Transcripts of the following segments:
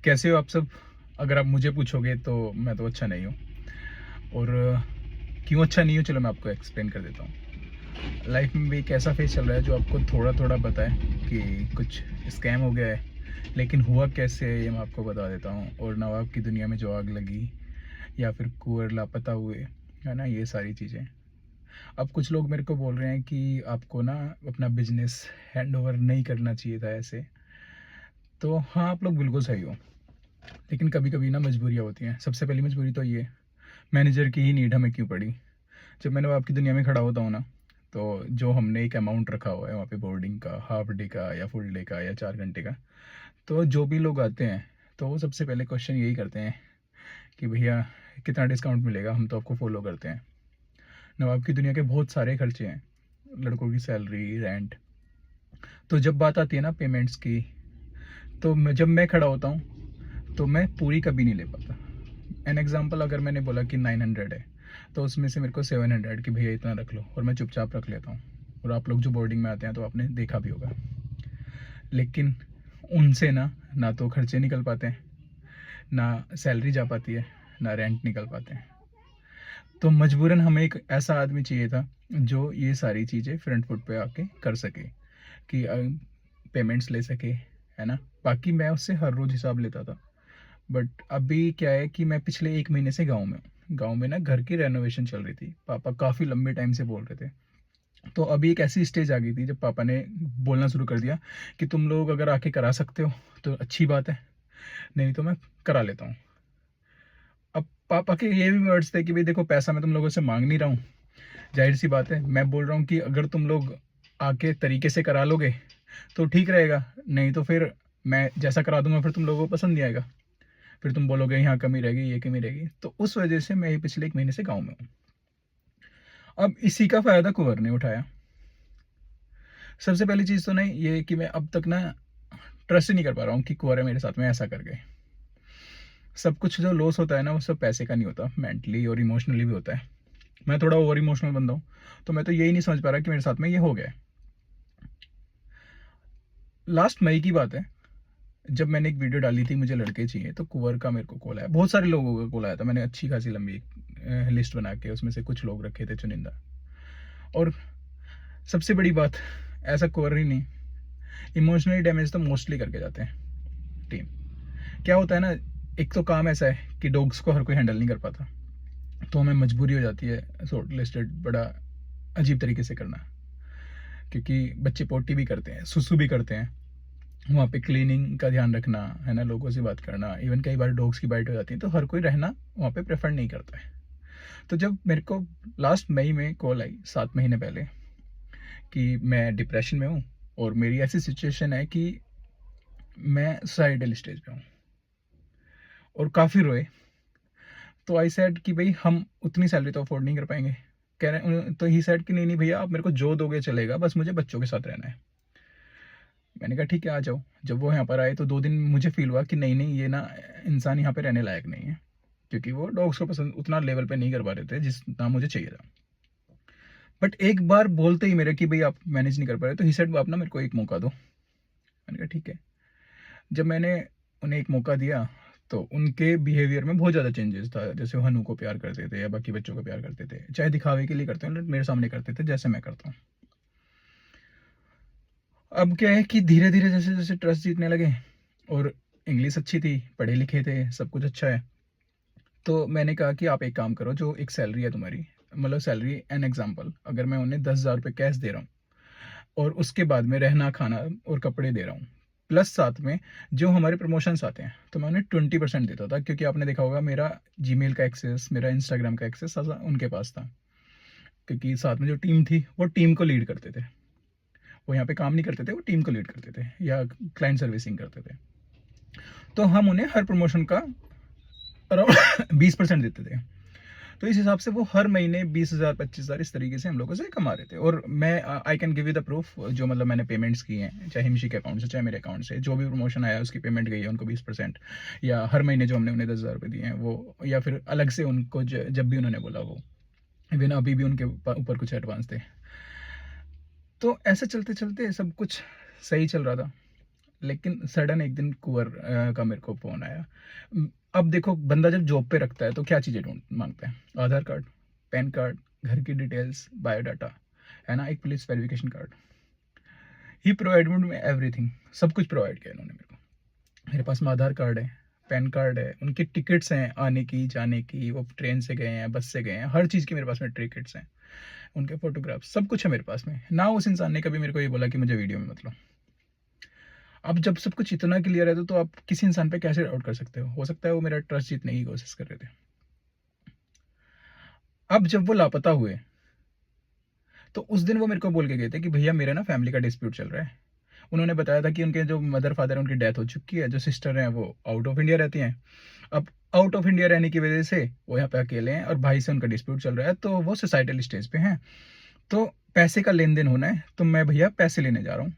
कैसे हो आप सब? अगर आप मुझे पूछोगे तो मैं तो अच्छा नहीं हूँ। और क्यों अच्छा नहीं हूँ, चलो मैं आपको एक्सप्लेन कर देता हूँ। लाइफ में भी एक ऐसा फेज चल रहा है जो आपको थोड़ा थोड़ा पता है कि कुछ स्कैम हो गया है, लेकिन हुआ कैसे है ये मैं आपको बता देता हूँ। और नवाब की दुनिया में जो आग लगी, या फिर कुंवर लापता हुए, है ना, ये सारी चीज़ें। अब कुछ लोग मेरे को बोल रहे हैं कि आपको ना अपना बिजनेस हैंड ओवर नहीं करना चाहिए था ऐसे। तो हाँ, आप लोग बिल्कुल सही हो, लेकिन कभी कभी ना मजबूरियाँ होती हैं। सबसे पहली मजबूरी तो ये, मैनेजर की ही नीड हमें क्यों पड़ी। जब मैंने आपकी दुनिया में खड़ा होता हूँ ना, तो जो हमने एक अमाउंट रखा हुआ है वहाँ पे, बोर्डिंग का, हाफ डे का या फुल डे का या 4 घंटे का, तो जो भी लोग आते हैं तो वो सबसे पहले क्वेश्चन यही करते हैं कि भैया कितना डिस्काउंट मिलेगा, हम तो आपको फॉलो करते हैं। नवाब की दुनिया के बहुत सारे खर्चे हैं, लड़कों की सैलरी, रेंट। तो जब बात आती है ना पेमेंट्स की, तो जब मैं खड़ा होता हूँ तो मैं पूरी कभी नहीं ले पाता। एन एग्जाम्पल, अगर मैंने बोला कि 900 है, तो उसमें से मेरे को 700 कि भैया इतना रख लो, और मैं चुपचाप रख लेता हूँ। और आप लोग जो बोर्डिंग में आते हैं तो आपने देखा भी होगा। लेकिन उनसे ना तो खर्चे निकल पाते हैं, ना सैलरी जा पाती है, ना रेंट निकल पाते हैं। तो मजबूरन हमें एक ऐसा आदमी चाहिए था जो ये सारी चीज़ें फ्रंट फुट पे आके कर सके, कि पेमेंट्स ले सके, है ना। बाकी मैं उससे हर रोज़ हिसाब लेता था। बट अभी क्या है कि मैं पिछले 1 महीने से गाँव में हूँ। गाँव में ना घर की रेनोवेशन चल रही थी, पापा काफ़ी लंबे टाइम से बोल रहे थे। तो अभी एक ऐसी स्टेज आ गई थी जब पापा ने बोलना शुरू कर दिया कि तुम लोग अगर आके करा सकते हो तो अच्छी बात है, नहीं तो मैं करा लेता हूँ। अब पापा के ये भी वर्ड्स थे कि भाई देखो, पैसा मैं तुम लोगों से मांग नहीं रहा हूँ, जाहिर सी बात है मैं बोल रहा हूँ कि अगर तुम लोग आके तरीके से करा लोगे तो ठीक रहेगा, नहीं तो फिर मैं जैसा करा दूंगा फिर तुम लोगों को पसंद नहीं आएगा, फिर तुम बोलोगे यहाँ कमी रहेगी, ये कमी रहेगी। तो उस वजह से मैं पिछले 1 महीने से गाँव में हूँ। अब इसी का फायदा कुंवर ने उठाया। सबसे पहली चीज़ तो नहीं ये कि मैं अब तक ना ट्रस्ट ही नहीं कर पा रहा हूँ कि कुंवर है मेरे साथ में ऐसा कर गए। सब कुछ जो लॉस होता है ना, वो सब पैसे का नहीं होता, मेंटली और इमोशनली भी होता है। मैं थोड़ा ओवर इमोशनल बंदा हूँ, तो मैं तो यही नहीं समझ पा रहा कि मेरे साथ में ये हो गया है। लास्ट मई की बात है, जब मैंने एक वीडियो डाली थी मुझे लड़के चाहिए, तो कुंवर का मेरे को कॉल आया, बहुत सारे लोगों का कॉल आया था। मैंने अच्छी खासी लंबी लिस्ट बना के उसमें से कुछ लोग रखे थे चुनिंदा। और सबसे बड़ी बात, ऐसा कुंवर ही नहीं, इमोशनली डैमेज तो मोस्टली करके जाते हैं टीम। क्या होता है ना, एक तो काम ऐसा है कि डॉग्स को हर कोई हैंडल नहीं कर पाता, तो हमें मजबूरी हो जाती है शॉर्ट लिस्टेड बड़ा अजीब तरीके से करना। क्योंकि बच्चे पोटी भी करते हैं, सुसु भी करते हैं, वहाँ पे क्लीनिंग का ध्यान रखना, है ना, लोगों से बात करना, इवन कई बार डॉग्स की बाइट हो जाती है, तो हर कोई रहना वहाँ पे प्रेफर नहीं करता है। तो जब मेरे को लास्ट मई में कॉल आई 7 महीने पहले कि मैं डिप्रेशन में हूँ और मेरी ऐसी सिचुएशन है कि मैं सुसाइडल स्टेज पे हूँ, और काफ़ी रोए, तो आई सेड कि भाई हम उतनी सैलरी तो अफोर्ड नहीं कर पाएंगे। कह रहे, तो ही सेड कि नहीं नहीं भैया, आप मेरे को जो दोगे चलेगा, बस मुझे बच्चों के साथ रहना है। मैंने कहा ठीक है, आ जाओ। जब वो यहाँ पर आए तो 2 दिन मुझे फील हुआ कि नहीं नहीं, ये ना इंसान यहाँ पे रहने लायक नहीं है, क्योंकि वो डॉग्स को पसंद उतना लेवल पे नहीं कर पा रहे थे जितना मुझे चाहिए था। बट एक बार बोलते ही मेरे कि भाई आप मैनेज नहीं कर पा रहे, तो ही सेड आप ना मेरे को एक मौका दो। मैंने कहा ठीक है। जब मैंने उन्हें एक मौका दिया, तो उनके बिहेवियर में बहुत ज़्यादा चेंजेस था। जैसे वो हनु को प्यार करते थे या बाकी बच्चों को प्यार करते थे, चाहे दिखावे के लिए करते हैं, मेरे सामने करते थे जैसे मैं करता हूँ। अब क्या है कि धीरे धीरे जैसे जैसे ट्रस्ट जीतने लगे, और इंग्लिश अच्छी थी, पढ़े लिखे थे, सब कुछ अच्छा है, तो मैंने कहा कि आप एक काम करो, जो एक सैलरी है तुम्हारी, मतलब सैलरी एन एग्जाम्पल, अगर मैं उन्हें 10,000 रुपये कैश दे रहा हूँ, और उसके बाद में रहना खाना और कपड़े दे रहा हूँ, प्लस साथ में जो हमारे प्रमोशंस आते हैं, तो मैं उन्हें 20% देता था। क्योंकि आपने देखा होगा मेरा जीमेल का एक्सेस, मेरा इंस्टाग्राम का एक्सेस उनके पास था, क्योंकि साथ में जो टीम थी वो टीम को लीड करते थे। वो यहाँ पे काम नहीं करते थे, वो टीम को लीड करते थे या क्लाइंट सर्विसिंग करते थे। तो हम उन्हें हर प्रमोशन का अराउंड 20% देते थे। तो इस हिसाब से वो हर महीने 20,000 25,000 इस तरीके से हम लोगों से कमा रहे थे। और मैं I can give you the proof, जो मतलब मैंने पेमेंट्स की हैं, चाहे हिमशी के अकाउंट से चाहे मेरे अकाउंट से, जो भी प्रमोशन आया उसकी पेमेंट गई है उनको 20%, या हर महीने जो हमने उन्हें 10,000 रुपये दिए हैं वो, या फिर अलग से उनको जब भी उन्होंने बोला वो, इवन अभी भी उनके ऊपर कुछ एडवांस थे। तो ऐसे चलते चलते सब कुछ सही चल रहा था। लेकिन सडन एक दिन कुंवर का मेरे को फ़ोन आया। अब देखो, बंदा जब जॉब पे रखता है तो क्या चीज़ें ढूँढ माँगता है? आधार कार्ड, पैन कार्ड, घर की डिटेल्स, बायोडाटा, है ना? एक पुलिस वेरिफिकेशन कार्ड। ही प्रोवाइडेड मी एवरीथिंग, सब कुछ प्रोवाइड किया इन्होंने मेरे को। मेरे पास में आधार कार्ड है, पैन कार्ड है, उनकी टिकट्स हैं आने की, जाने की, वो ट्रेन से गए हैं, बस से गए हैं, हर चीज़ की मेरे पास में टिकट्स हैं, उनके फ़ोटोग्राफ, सब कुछ है मेरे पास में। ना उस इंसान ने कभी मेरे को ये बोला कि मुझे वीडियो में मत लो। अब जब सब कुछ इतना क्लियर है तो आप किसी इंसान पे कैसे डाउट कर सकते हो सकता है वो मेरा ट्रस्ट जीतने की कोशिश कर रहे थे। अब जब वो लापता हुए तो उस दिन वो मेरे को बोल के गए थे कि भैया मेरा ना फैमिली का डिस्प्यूट चल रहा है। उन्होंने बताया था कि उनके जो मदर फादर है उनकी डेथ हो चुकी है, जो सिस्टर हैं वो आउट ऑफ इंडिया रहती हैं। अब आउट ऑफ इंडिया रहने की वजह से वो यहाँ पे अकेले हैं और भाई से उनका डिस्प्यूट चल रहा है, तो वो सोसाइटल स्टेज पे हैं। तो पैसे का लेन देन होना है, तो मैं भैया पैसे लेने जा रहा हूँ।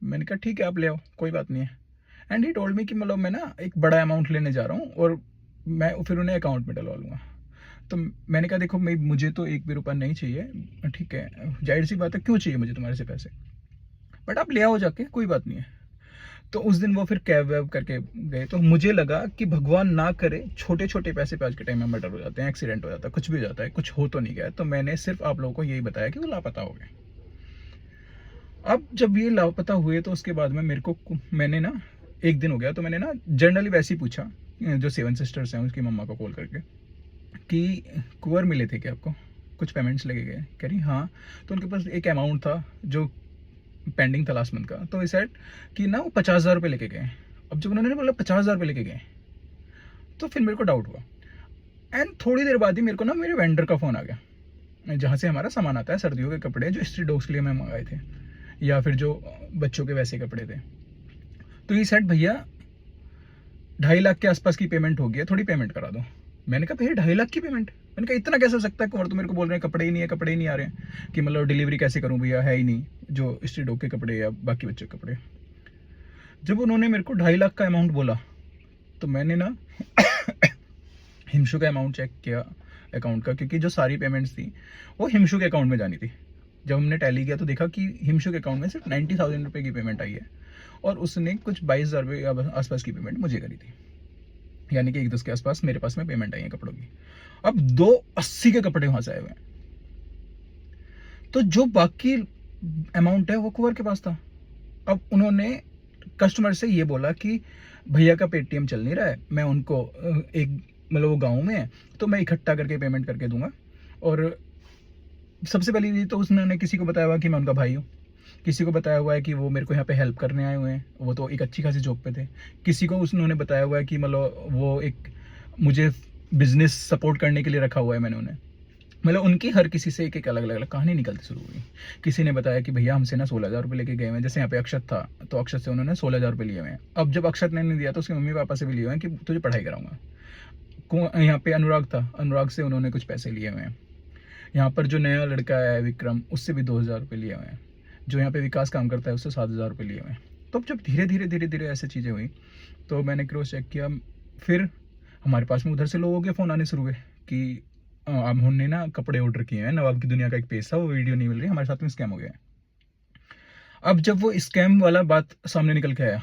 मैंने कहा ठीक है आप ले आओ, कोई बात नहीं है। एंड ही टोल्ड मी कि मतलब मैं ना एक बड़ा अमाउंट लेने जा रहा हूँ और मैं फिर उन्हें अकाउंट में डलवा लूँगा। तो मैंने कहा देखो मैं, मुझे तो एक भी रुपया नहीं चाहिए, ठीक है, जाहिर सी बात है, क्यों चाहिए मुझे तुम्हारे से पैसे, बट आप ले आओ जाके, कोई बात नहीं है। तो उस दिन वो फिर कैब वैब करके गए, तो मुझे लगा कि भगवान ना करे छोटे छोटे पैसे पे आज के टाइम में मर्डर हो जाते हैं, एक्सीडेंट हो जाता है, कुछ भी हो जाता है, कुछ हो तो नहीं गया। तो मैंने सिर्फ आप लोगों को यही बताया कि वो लापता हो गए। अब जब ये लापता हुए तो उसके बाद में मेरे को, मैंने ना, एक दिन हो गया तो मैंने ना जनरली वैसे ही पूछा जो 7 सिस्टर्स हैं उसकी मम्मा को कॉल करके कि कुंवर मिले थे क्या आपको, कुछ पेमेंट्स लगे गए? कह रही हाँ। तो उनके पास एक अमाउंट था जो पेंडिंग था लास्ट मंथ का, तो इस कि ना वो 50,000 रुपये लेके गए। अब जब उन्होंने बोला 50,000 रुपये लेके गए तो फिर मेरे को डाउट हुआ। एंड थोड़ी देर बाद ही मेरे को ना मेरे वेंडर का फ़ोन आ गया, जहाँ से हमारा सामान आता है, सर्दियों के कपड़े जो स्ट्रीट डॉग्स के लिए मैं मंगाए थे, या फिर जो बच्चों के वैसे कपड़े थे। तो ये सेट भैया 2.5 लाख के आसपास की पेमेंट हो गई है, थोड़ी पेमेंट करा दो। मैंने कहा भैया 2.5 लाख की पेमेंट? मैंने कहा इतना कैसे हो सकता है कुंवर, तो मेरे को बोल रहे हैं कपड़े ही नहीं है, कपड़े ही नहीं आ रहे हैं, कि मतलब डिलीवरी कैसे करूं भैया, है ही नहीं जो स्ट्रीट डॉग के कपड़े या बाकी बच्चों के कपड़े। जब उन्होंने मेरे को 2.5 लाख का अमाउंट बोला तो मैंने ना हिमशु का अमाउंट चेक किया अकाउंट का, क्योंकि जो सारी पेमेंट्स थी वो हिमशु के अकाउंट में जानी थी। जब हमने टैली किया तो देखा कि हिमशु के अकाउंट में सिर्फ 90,000 रुपये की पेमेंट आई है और उसने कुछ 22,000 रुपये आसपास की पेमेंट मुझे करी थी, यानी कि 1-10 के आसपास मेरे पास में पेमेंट आई है कपड़ों की। अब 280 के कपड़े वहां से आए हुए हैं, तो जो बाकी अमाउंट है वो कुंवर के पास था। अब उन्होंने कस्टमर से ये बोला कि भैया का पेटीएम चल नहीं रहा है, मैं उनको एक, मतलब वो गांव में है तो मैं इकट्ठा करके पेमेंट करके दूंगा। और सबसे पहले तो उसने किसी को बताया हुआ कि मैं उनका भाई हूँ, किसी को बताया हुआ है कि वो मेरे को यहाँ पे हेल्प करने आए हुए हैं, वो तो एक अच्छी खासी जॉब पे थे। किसी को उन्होंने बताया हुआ है कि मतलब वो एक मुझे बिजनेस सपोर्ट करने के लिए रखा हुआ है मैंने उन्हें। मतलब उनकी हर किसी से एक एक अलग अलग कहानी निकलती शुरू हुई। किसी ने बताया कि भैया हमसे ना 16,000 रुपये लेके गए हैं, जैसे यहाँ पे अक्षत था तो अक्षत से उन्होंने 16,000 रुपये लिए हुए हैं। अब जब अक्षत ने नहीं दिया तो उसके मम्मी पापा से भी लिए हुए हैं कि तुझे पढ़ाई कराऊंगा। यहाँ पे अनुराग था, अनुराग से उन्होंने कुछ पैसे लिए हुए हैं। यहाँ पर जो नया लड़का है विक्रम, उससे भी 2,000 रुपये लिए हुए हैं। जो यहाँ पे विकास काम करता है उससे 7,000 रुपये लिए हुए हैं। तो अब जब धीरे धीरे धीरे धीरे ऐसी चीज़ें हुई तो मैंने क्रॉस चेक किया। फिर हमारे पास में उधर से लोगों के फ़ोन आने शुरू हुए कि अब हमने ना कपड़े ऑर्डर किए हैं, नवाब की दुनिया का एक पेज था, वो वीडियो नहीं मिल रही, हमारे साथ में स्कैम हो गया है। अब जब वो स्कैम वाला बात सामने निकल के आया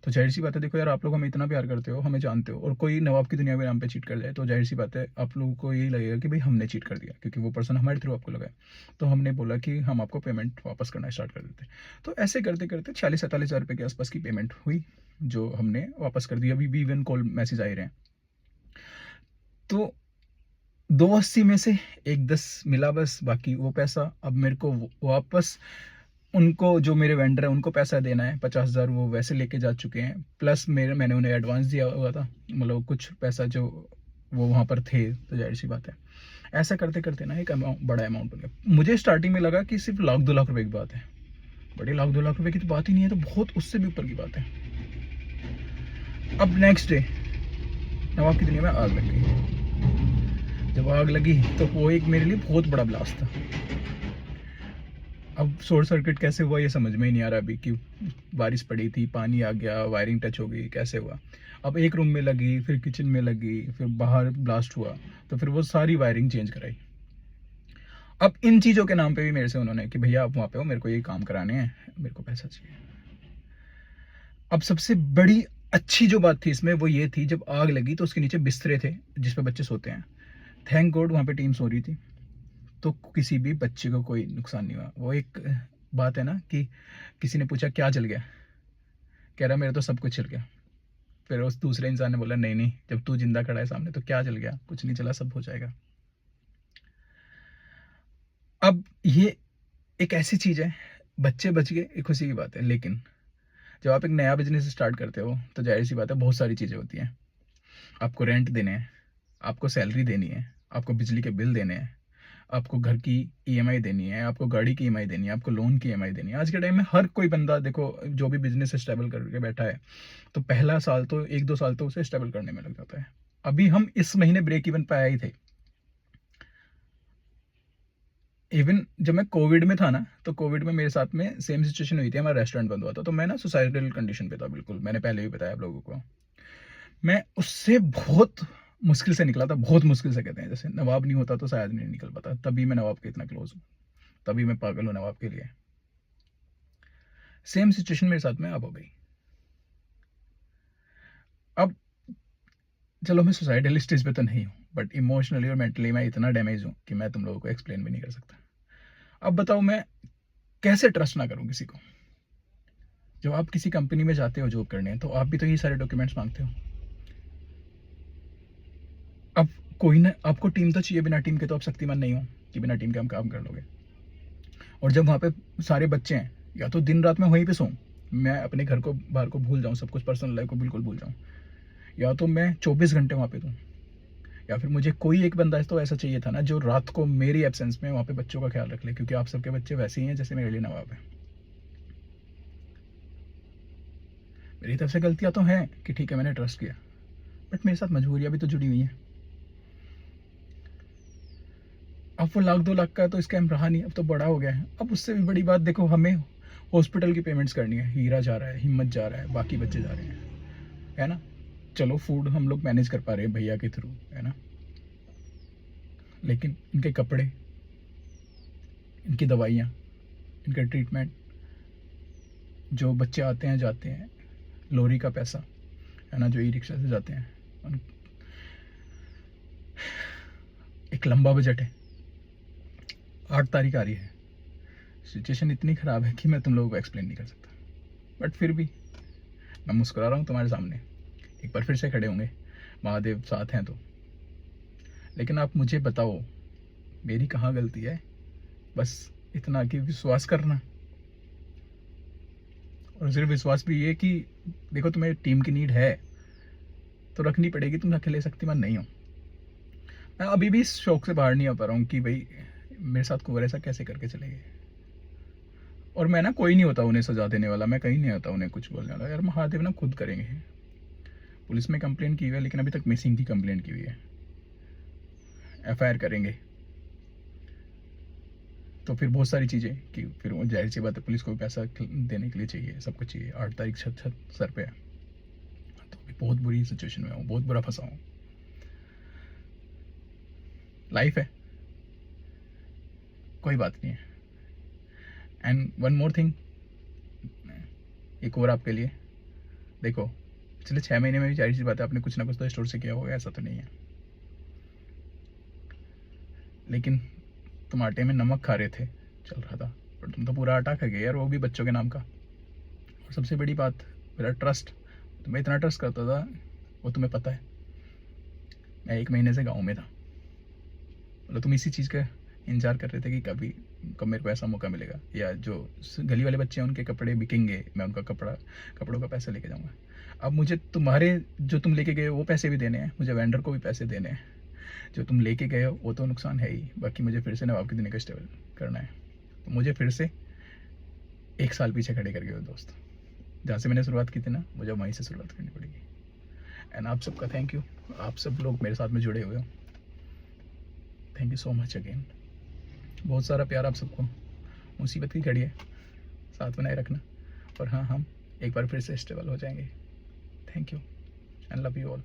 तो जाहिर सी बात है, देखो यार आप लोग हमें इतना प्यार करते हो, हमें जानते हो, और कोई नवाब की दुनिया के नाम पे चीट कर जाए तो जाहिर सी बात है आप लोगों को यही लगेगा कि भाई हमने चीट कर दिया, क्योंकि वो पर्सन हमारे थ्रू आपको लगा है। तो हमने बोला कि हम आपको पेमेंट वापस करना स्टार्ट कर देते। तो ऐसे करते करते 40-47 हज़ार रुपये के आसपास की पेमेंट हुई, जो हमने वापस कर दी। अभी भी इवन कॉल मैसेज आ रहे हैं। तो 280 में से 110 मिला बस, बाकी वो पैसा अब मेरे को वापस, उनको जो मेरे वेंडर है उनको पैसा देना है 50,000, वो वैसे लेके जा चुके हैं, प्लस मैंने उन्हें एडवांस दिया हुआ था, मतलब कुछ पैसा जो वो वहाँ पर थे। तो जाहिर सी बात है ऐसा करते करते ना एक बड़ा अमाउंट हो गया। मुझे स्टार्टिंग में लगा कि सिर्फ 1-2 लाख रुपए की बात है, बट 1-2 लाख रुपए की तो बात ही नहीं है, तो बहुत उससे भी ऊपर की बात है। अब नेक्स्ट डे नवाब की दुनिया में आग लग गई। जब आग लगी तो वो एक मेरे लिए बहुत बड़ा ब्लास्ट था। अब शॉर्ट सर्किट कैसे हुआ ये समझ में ही नहीं आ रहा अभी, कि बारिश पड़ी थी, पानी आ गया, वायरिंग टच हो गई, कैसे हुआ। अब एक रूम में लगी, फिर किचन में लगी, फिर बाहर ब्लास्ट हुआ, तो फिर वो सारी वायरिंग चेंज कराई। अब इन चीज़ों के नाम पे भी मेरे से उन्होंने कि भैया आप वहाँ पे हो, मेरे को ये काम कराने हैं, मेरे को पैसा चाहिए। अब सबसे बड़ी अच्छी जो बात थी इसमें वो ये थी, जब आग लगी तो उसके नीचे बिस्तरे थे जिस पे बच्चे सोते हैं। थैंक गॉड वहाँ पे टीम सो रही थी, तो किसी भी बच्चे को कोई नुकसान नहीं हुआ। वो एक बात है ना कि किसी ने पूछा क्या जल गया, कह रहा मेरा तो सब कुछ जल गया। फिर उस दूसरे इंसान ने बोला नहीं नहीं, जब तू जिंदा खड़ा है सामने तो क्या जल गया, कुछ नहीं चला, सब हो जाएगा। अब ये एक ऐसी चीज है, बच्चे बच गए, एक खुशी की बात है। लेकिन जब आप एक नया बिजनेस स्टार्ट करते हो तो जाहिर सी बात है बहुत सारी चीजें होती हैं। आपको रेंट देने हैं, आपको सैलरी देनी है, आपको बिजली के बिल देने हैं, आपको घर की ईएमआई देनी है, आपको गाड़ी की ईएमआई देनी है, आपको लोन की ईएमआई देनी है। आज के टाइम में हर कोई बंदा देखो जो भी बिजनेस स्टेबल करके बैठा है तो पहला साल तो 1-2 साल तो उसे स्टेबल करने में लग जाता है। अभी हम इस महीने ब्रेक इवन पे आए ही थे। इवन जब मैं कोविड में था ना, तो कोविड में मेरे साथ में सेम सिचुएशन हुई थी, हमारा रेस्टोरेंट बंद हुआ था, तो मैं ना सुसाइडल कंडीशन पे था बिल्कुल, मैंने पहले भी बताया आप लोगों को। मैं उससे बहुत मुश्किल से निकला था, बहुत मुश्किल से, कहते हैं जैसे नवाब नहीं होता तो शायद नहीं निकल पाता, तभी मैं नवाब के इतना क्लोज हूँ, तभी मैं पागल हूँ नवाब के लिए। सेम सिचुएशन मेरे साथ में अब हो गई। अब चलो मैं सुसाइडल स्टेज पे तो नहीं हूँ, बट इमोशनली और मेंटली मैं इतना डैमेज हूँ कि मैं तुम लोगों को एक्सप्लेन भी नहीं कर सकता। अब बताओ मैं कैसे ट्रस्ट ना करूँ किसी को। जब आप किसी कंपनी में जाते हो जॉब करने, तो आप भी तो ये सारे डॉक्यूमेंट्स मांगते हो। अब कोई ना, आपको टीम तो चाहिए, बिना टीम के तो आप शक्तिमान नहीं हो कि बिना टीम के हम काम कर लोगे। और जब वहाँ पे सारे बच्चे हैं, या तो दिन रात में वहीं पे सोऊं, मैं अपने घर को बाहर को भूल जाऊँ, सब कुछ पर्सनल लाइफ को बिल्कुल भूल जाऊँ, या तो मैं 24 घंटे वहाँ पे दूँ, या फिर मुझे कोई एक बंदा तो ऐसा चाहिए था ना जो रात को मेरी एब्सेंस में वहाँ पे बच्चों का ख्याल रख ले, क्योंकि आप सबके बच्चे वैसे ही हैं जैसे मेरे लिए नवाब है। मेरी तरफ से गलतियाँ तो हैं कि ठीक है मैंने ट्रस्ट किया, बट मेरे साथ मजबूरियाँ भी तो जुड़ी हुई हैं। अब वो 1-2 लाख का तो स्कैम रहा नहीं, अब तो बड़ा हो गया है। अब उससे भी बड़ी बात देखो, हमें हॉस्पिटल की पेमेंट्स करनी है, हीरा जा रहा है, हिम्मत जा रहा है, बाकी बच्चे जा रहे हैं, है ना। चलो फूड हम लोग मैनेज कर पा रहे हैं भैया के थ्रू, है ना, लेकिन इनके कपड़े, इनकी दवाइयाँ, इनका ट्रीटमेंट, जो बच्चे आते हैं जाते हैं, लोरी का पैसा, है ना, जो ई रिक्शा से जाते हैं, एक लंबा बजट है। 8 तारीख आ रही है, सिचुएशन इतनी ख़राब है कि मैं तुम लोगों को एक्सप्लेन नहीं कर सकता, बट फिर भी मैं मुस्कुरा रहा हूँ तुम्हारे सामने। एक बार फिर से खड़े होंगे, महादेव साथ हैं तो। लेकिन आप मुझे बताओ मेरी कहाँ गलती है, बस इतना कि विश्वास करना। और सिर्फ विश्वास भी ये कि देखो तुम्हें टीम की नीड है तो रखनी पड़ेगी, तुम अकेले शक्तिमान नहीं हो। मैं अभी भी इस शौक से बाहर नहीं आ पा रहा हूँ कि भाई मेरे साथ कुंवर ऐसा कैसे करके चले गए। और मैं ना कोई नहीं होता उन्हें सजा देने वाला, मैं कहीं नहीं होता उन्हें कुछ बोलने वाला। यार महादेव ना खुद करेंगे। पुलिस में कंप्लेंट की हुई है, लेकिन अभी तक मिसिंग की कंप्लेंट की हुई है, एफआईआर करेंगे। तो फिर बहुत सारी चीज़ें कि फिर वो जाहिर सी बात है पुलिस को भी पैसा देने के लिए चाहिए, सब कुछ चाहिए। 8 तारीख छत छत सर पे है, तो अभी बहुत बुरी सिचुएशन में हूँ, बहुत बुरा फंसा हूँ। लाइफ है, कोई बात नहीं है। एंड वन मोर थिंग, एक और आपके लिए, देखो पिछले 6 महीने में भी जाहिर सी बात है आपने कुछ ना कुछ तो स्टोर से किया होगा, ऐसा तो नहीं है। लेकिन तुम आटे में नमक खा रहे थे, चल रहा था, पर तुम तो पूरा आटा खा गए यार, वो भी बच्चों के नाम का। और सबसे बड़ी बात, मेरा ट्रस्ट, तुम्हें इतना ट्रस्ट करता था, वो तुम्हें पता है। मैं 1 महीने से गाँव में था, मतलब तुम इसी चीज़ का इंतजार कर रहे थे कि कब मेरे को ऐसा मौका मिलेगा, या जो गली वाले बच्चे हैं उनके कपड़े बिकेंगे, मैं उनका कपड़ों का पैसा लेके जाऊँगा। अब मुझे तुम्हारे जो तुम लेके गए वो पैसे भी देने हैं, मुझे वेंडर को भी पैसे देने हैं। जो तुम लेके गए हो वो तो नुकसान है ही, बाकी मुझे फिर से नवाब की दुनिया का स्टेबल करना है। तो मुझे फिर से 1 साल पीछे खड़े कर गए हो दोस्त, जहाँ से मैंने शुरुआत की थी ना, मुझे वहीं से शुरुआत करनी पड़ेगी। एंड आप सबका थैंक यू, आप सब लोग मेरे साथ में जुड़े हुए हो, thank you so much again. बहुत सारा प्यार आप सबको। मुसीबत की घड़ी है, साथ बनाए रखना। और हाँ, हम एक बार फिर से स्टेबल हो जाएंगे। Thank you and love you all.